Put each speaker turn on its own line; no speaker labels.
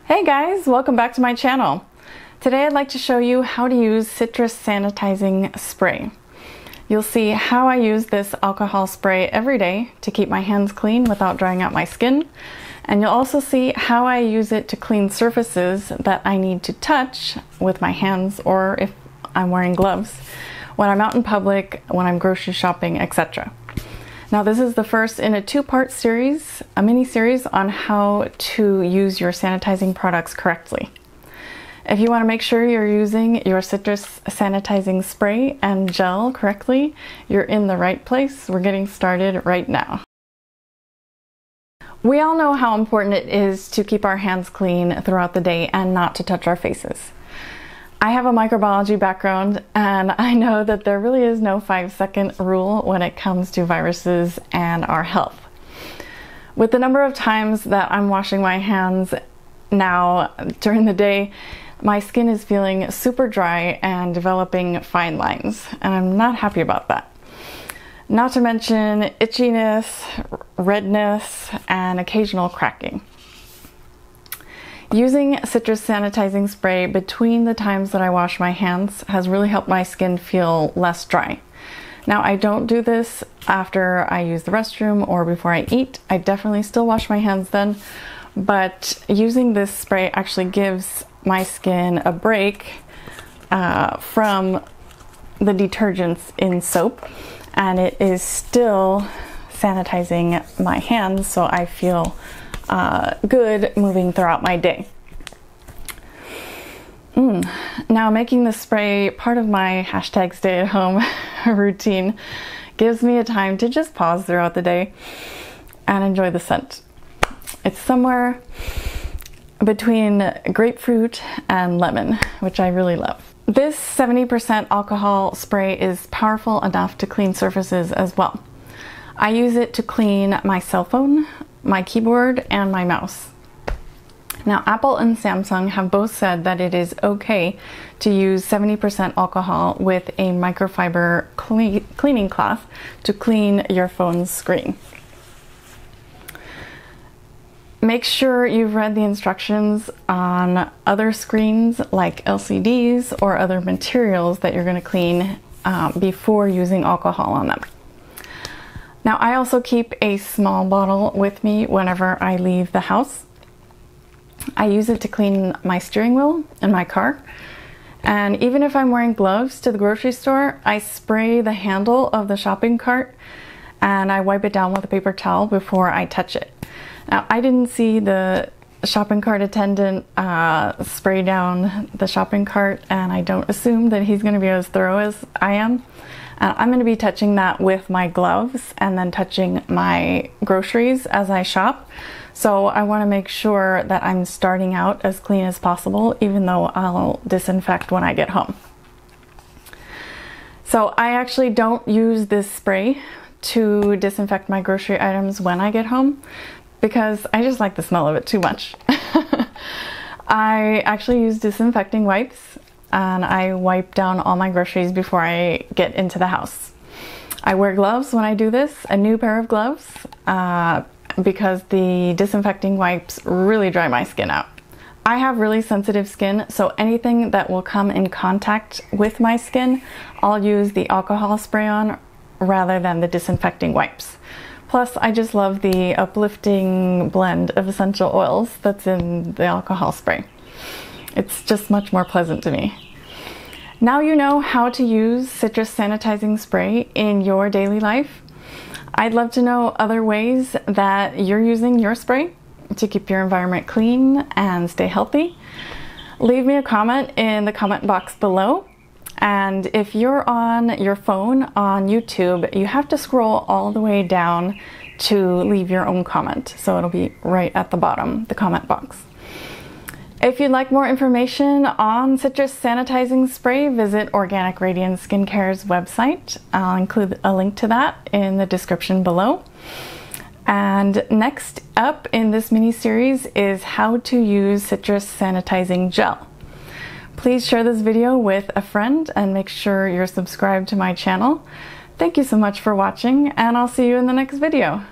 Hey guys, welcome back to my channel. Today I'd like to show you how to use Citrus Sanitizing Spray. You'll see how I use this alcohol spray every day to keep my hands clean without drying out my skin. And you'll also see how I use it to clean surfaces that I need to touch with my hands, or if I'm wearing gloves, when I'm out in public, when I'm grocery shopping, etc. Now this is the first in a two-part series, a mini-series on how to use your sanitizing products correctly. If you want to make sure you're using your Citrus Sanitizing Spray and gel correctly, you're in the right place. We're getting started right now. We all know how important it is to keep our hands clean throughout the day and not to touch our faces. I have a microbiology background, and I know that there really is no 5-second rule when it comes to viruses and our health. With the number of times that I'm washing my hands now during the day, my skin is feeling super dry and developing fine lines, and I'm not happy about that. Not to mention itchiness, redness, and occasional cracking. Using Citrus Sanitizing Spray between the times that I wash my hands has really helped my skin feel less dry. Now, I don't do this after I use the restroom or before I eat. I definitely still wash my hands then, but using this spray actually gives my skin a break from the detergents in soap, and it is still sanitizing my hands, so I feel good moving throughout my day. Now, making this spray part of my #stay-at-home routine gives me a time to just pause throughout the day and enjoy the scent. It's somewhere between grapefruit and lemon, which I really love. This 70% alcohol spray is powerful enough to clean surfaces as well. I use it to clean my cell phone, my keyboard, and my mouse. Now, Apple and Samsung have both said that it is okay to use 70% alcohol with a microfiber cleaning cloth to clean your phone's screen. Make sure you've read the instructions on other screens like LCDs or other materials that you're going to clean before using alcohol on them. Now, I also keep a small bottle with me whenever I leave the house. I use it to clean my steering wheel in my car. And even if I'm wearing gloves to the grocery store, I spray the handle of the shopping cart and I wipe it down with a paper towel before I touch it. Now, I didn't see the shopping cart attendant spray down the shopping cart, and I don't assume that he's going to be as thorough as I am. I'm going to be touching that with my gloves and then touching my groceries as I shop. So I want to make sure that I'm starting out as clean as possible, even though I'll disinfect when I get home. So I actually don't use this spray to disinfect my grocery items when I get home, because I just like the smell of it too much. I actually use disinfecting wipes, and I wipe down all my groceries before I get into the house. I wear gloves when I do this, a new pair of gloves, because the disinfecting wipes really dry my skin out. I have really sensitive skin, so anything that will come in contact with my skin, I'll use the alcohol spray on rather than the disinfecting wipes. Plus, I just love the uplifting blend of essential oils that's in the alcohol spray. It's just much more pleasant to me. Now you know how to use Citrus Sanitizing Spray in your daily life. I'd love to know other ways that you're using your spray to keep your environment clean and stay healthy. Leave me a comment in the comment box below. And if you're on your phone on YouTube, you have to scroll all the way down to leave your own comment. So it'll be right at the bottom, the comment box. If you'd like more information on Citrus Sanitizing Spray, visit Organic Radiance Skincare's website. I'll include a link to that in the description below. And next up in this mini-series is how to use Citrus Sanitizing Gel. Please share this video with a friend and make sure you're subscribed to my channel. Thank you so much for watching, and I'll see you in the next video.